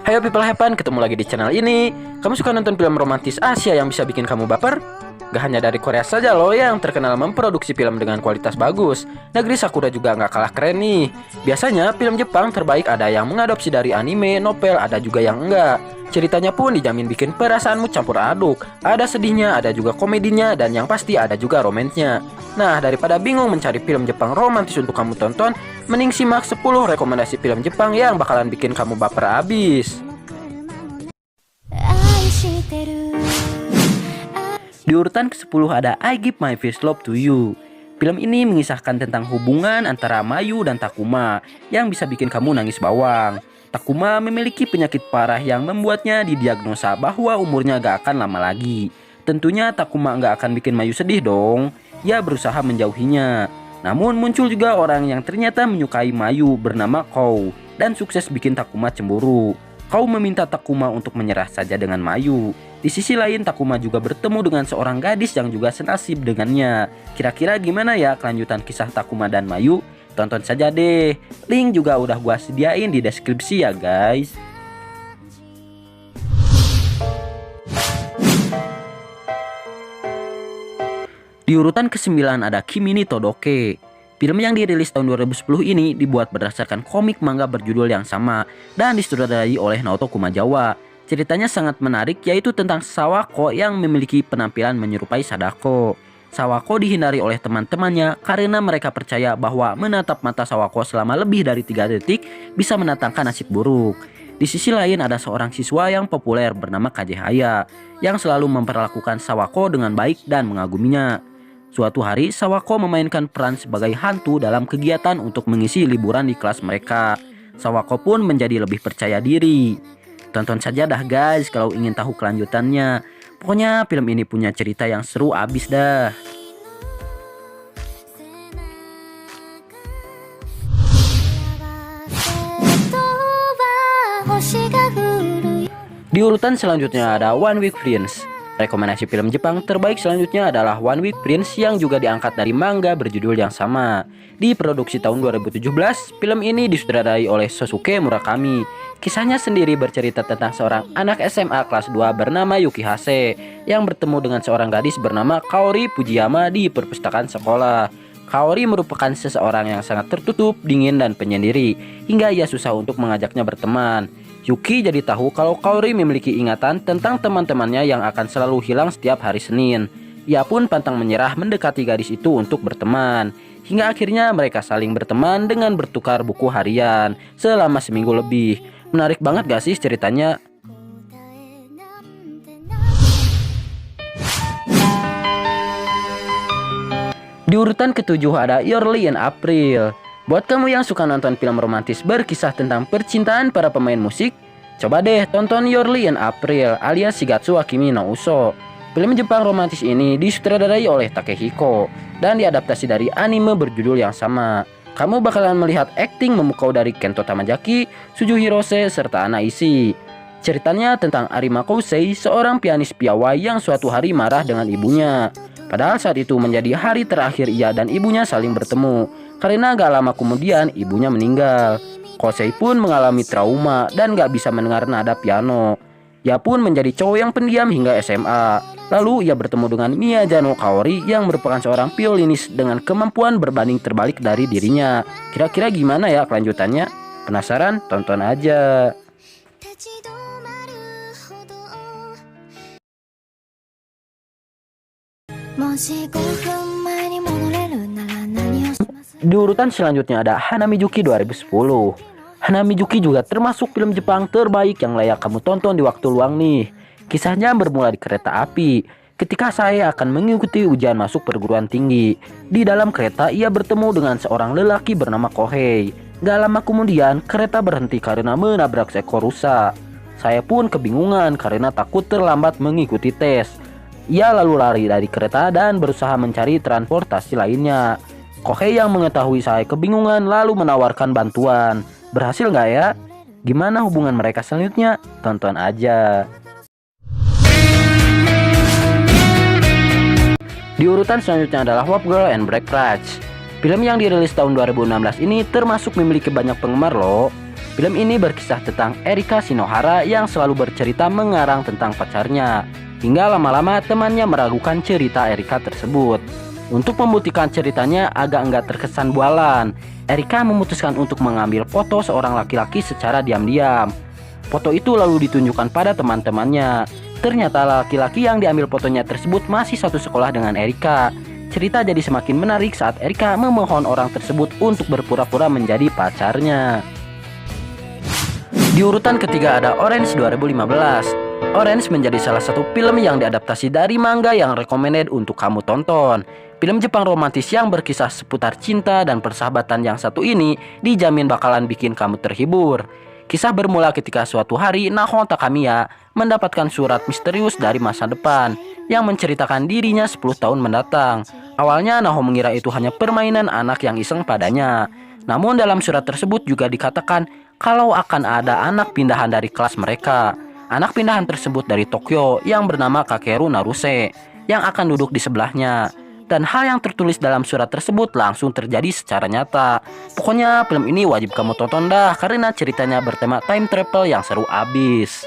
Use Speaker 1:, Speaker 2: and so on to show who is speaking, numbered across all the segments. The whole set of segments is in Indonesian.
Speaker 1: Hayo people happen, ketemu lagi di channel ini. Kamu suka nonton film romantis Asia yang bisa bikin kamu baper? Gak hanya dari Korea saja loh yang terkenal memproduksi film dengan kualitas bagus. Negeri Sakura juga gak kalah keren nih. Biasanya film Jepang terbaik ada yang mengadopsi dari anime, novel, ada juga yang enggak. Ceritanya pun dijamin bikin perasaanmu campur aduk. Ada sedihnya, ada juga komedinya, dan yang pasti ada juga romansnya. Nah, daripada bingung mencari film Jepang romantis untuk kamu tonton, mending simak 10 rekomendasi film Jepang yang bakalan bikin kamu baper abis. Di urutan ke-10 ada I Give My First Love to You. Film ini mengisahkan tentang hubungan antara Mayu dan Takuma yang bisa bikin kamu nangis bawang. Takuma memiliki penyakit parah yang membuatnya didiagnosa bahwa umurnya gak akan lama lagi. Tentunya Takuma gak akan bikin Mayu sedih dong. Ia berusaha menjauhinya. Namun muncul juga orang yang ternyata menyukai Mayu bernama Kou dan sukses bikin Takuma cemburu. Kou meminta Takuma untuk menyerah saja dengan Mayu. Di sisi lain Takuma juga bertemu dengan seorang gadis yang juga senasib dengannya. Kira-kira gimana ya kelanjutan kisah Takuma dan Mayu? Tonton saja deh. Link juga udah gua sediain di deskripsi ya guys. Di urutan ke-9 ada Kimi ni Todoke. Film yang dirilis tahun 2010 ini dibuat berdasarkan komik manga berjudul yang sama dan disutradarai oleh Naoto Kumajawa. Ceritanya sangat menarik, yaitu tentang Sawako yang memiliki penampilan menyerupai Sadako. Sawako dihindari oleh teman-temannya karena mereka percaya bahwa menatap mata Sawako selama lebih dari 3 detik bisa mendatangkan nasib buruk. Di sisi lain ada seorang siswa yang populer bernama Kajehaya yang selalu memperlakukan Sawako dengan baik dan mengaguminya. Suatu hari Sawako memainkan peran sebagai hantu dalam kegiatan untuk mengisi liburan di kelas mereka. Sawako pun menjadi lebih percaya diri. Tonton saja dah guys kalau ingin tahu kelanjutannya. Pokoknya film ini punya cerita yang seru abis dah. Di urutan selanjutnya ada One Week Prince. Rekomendasi film Jepang terbaik selanjutnya adalah One Week Prince yang juga diangkat dari manga berjudul yang sama. Diproduksi tahun 2017, film ini disutradarai oleh Sosuke Murakami. Kisahnya sendiri bercerita tentang seorang anak SMA kelas 2 bernama Yukihase yang bertemu dengan seorang gadis bernama Kaori Fujiyama di perpustakaan sekolah. Kaori merupakan seseorang yang sangat tertutup, dingin, dan penyendiri hingga ia susah untuk mengajaknya berteman. Yuki jadi tahu kalau Kaori memiliki ingatan tentang teman-temannya yang akan selalu hilang setiap hari Senin. Ia pun pantang menyerah mendekati gadis itu untuk berteman. Hingga akhirnya mereka saling berteman dengan bertukar buku harian selama seminggu lebih. Menarik banget gak sih ceritanya? Di urutan ke-7 ada Yorli and April. Buat kamu yang suka nonton film romantis berkisah tentang percintaan para pemain musik, coba deh tonton Yorli and April alias Shigatsu wa Kimi no Uso. Film Jepang romantis ini disutradarai oleh Takehiko dan diadaptasi dari anime berjudul yang sama. Kamu bakalan melihat akting memukau dari Kento Tamajaki, Suju Hirose, serta Ana Ishii. Ceritanya tentang Arima Kousei, seorang pianis piawai yang suatu hari marah dengan ibunya. Padahal saat itu menjadi hari terakhir ia dan ibunya saling bertemu. Karena gak lama kemudian ibunya meninggal. Kousei pun mengalami trauma dan gak bisa mendengar nada piano. Ia pun menjadi cowok yang pendiam hingga SMA. Lalu ia bertemu dengan Miyajano Kaori yang merupakan seorang violinis dengan kemampuan berbanding terbalik dari dirinya. Kira-kira gimana ya kelanjutannya? Penasaran? Tonton aja. Di urutan selanjutnya ada Hanamijuki 2010. Hanamijuki juga termasuk film Jepang terbaik yang layak kamu tonton di waktu luang nih. Kisahnya bermula di kereta api. Ketika saya akan mengikuti ujian masuk perguruan tinggi. Di dalam kereta ia bertemu dengan seorang lelaki bernama Kohei. Gak lama kemudian kereta berhenti karena menabrak seekor rusa. Saya pun kebingungan karena takut terlambat mengikuti tes. Ia lalu lari dari kereta dan berusaha mencari transportasi lainnya. Kohei yang mengetahui saya kebingungan lalu menawarkan bantuan. Berhasil nggak ya? Gimana hubungan mereka selanjutnya? Tonton aja. Di urutan selanjutnya adalah Wap Girl and Black Rage. Film yang dirilis tahun 2016 ini termasuk memiliki banyak penggemar loh. Film ini berkisah tentang Erika Shinohara yang selalu bercerita mengarang tentang pacarnya, hingga lama-lama temannya meragukan cerita Erika tersebut. Untuk membuktikan ceritanya agak enggak terkesan bualan, Erika memutuskan untuk mengambil foto seorang laki-laki secara diam-diam. Foto itu lalu ditunjukkan pada teman-temannya. Ternyata laki-laki yang diambil fotonya tersebut masih satu sekolah dengan Erika. Cerita jadi semakin menarik saat Erika memohon orang tersebut untuk berpura-pura menjadi pacarnya. Di urutan ketiga ada Orange 2015. Orange menjadi salah satu film yang diadaptasi dari manga yang recommended untuk kamu tonton. Film Jepang romantis yang berkisah seputar cinta dan persahabatan yang satu ini dijamin bakalan bikin kamu terhibur. Kisah bermula ketika suatu hari Naho Takamiya mendapatkan surat misterius dari masa depan yang menceritakan dirinya 10 tahun mendatang. Awalnya Naho mengira itu hanya permainan anak yang iseng padanya. Namun dalam surat tersebut juga dikatakan kalau akan ada anak pindahan dari kelas mereka. Anak pindahan tersebut dari Tokyo yang bernama Kakeru Naruse yang akan duduk di sebelahnya. Dan hal yang tertulis dalam surat tersebut langsung terjadi secara nyata. Pokoknya film ini wajib kamu tonton dah karena ceritanya bertema time travel yang seru abis.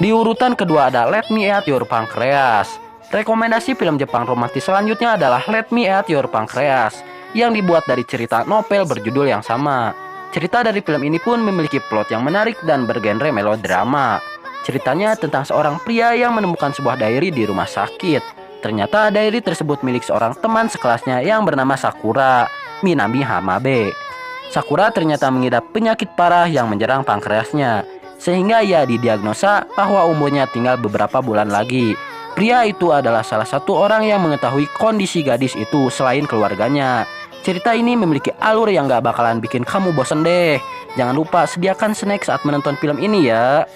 Speaker 1: Di urutan kedua ada Let Me Eat Your Pancreas. Rekomendasi film Jepang romantis selanjutnya adalah Let Me Eat Your Pancreas yang dibuat dari cerita novel berjudul yang sama. Cerita dari film ini pun memiliki plot yang menarik dan bergenre melodrama. Ceritanya tentang seorang pria yang menemukan sebuah diary di rumah sakit. Ternyata diary tersebut milik seorang teman sekelasnya yang bernama Sakura Minami Hamabe. Sakura ternyata mengidap penyakit parah yang menyerang pankreasnya, sehingga ia didiagnosa bahwa umurnya tinggal beberapa bulan lagi. Pria itu adalah salah satu orang yang mengetahui kondisi gadis itu selain keluarganya. Cerita ini memiliki alur yang gak bakalan bikin kamu bosan deh. Jangan lupa sediakan snack saat menonton film ini ya.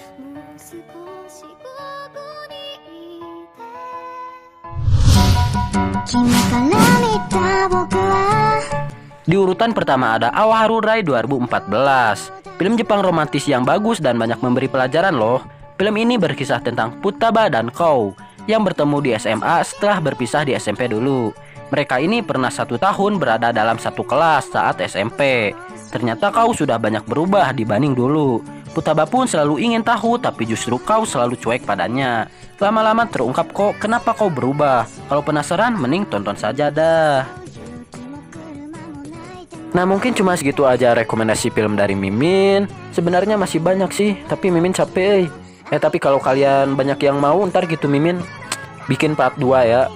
Speaker 1: Di urutan pertama ada Awaharu Rai 2014. Film Jepang romantis yang bagus dan banyak memberi pelajaran loh. Film ini berkisah tentang Futaba dan Kou yang bertemu di SMA setelah berpisah di SMP dulu. Mereka ini pernah 1 tahun berada dalam satu kelas saat SMP. Ternyata Kou sudah banyak berubah dibanding dulu. Futaba pun selalu ingin tahu, tapi justru Kou selalu cuek padanya. Lama-lama terungkap kok kenapa Kou berubah. Kalau penasaran mending tonton saja dah. Nah mungkin cuma segitu aja rekomendasi film dari Mimin. Sebenarnya masih banyak sih, tapi Mimin capek. Tapi kalau kalian banyak yang mau, ntar gitu Mimin bikin part 2 ya.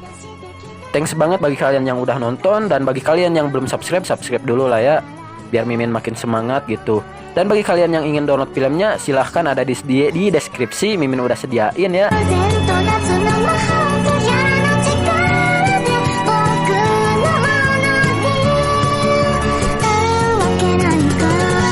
Speaker 1: Thanks banget bagi kalian yang udah nonton. Dan bagi kalian yang belum subscribe dulu lah ya, biar Mimin makin semangat gitu. Dan bagi kalian yang ingin download filmnya, silahkan ada di deskripsi. Mimin udah sediain ya.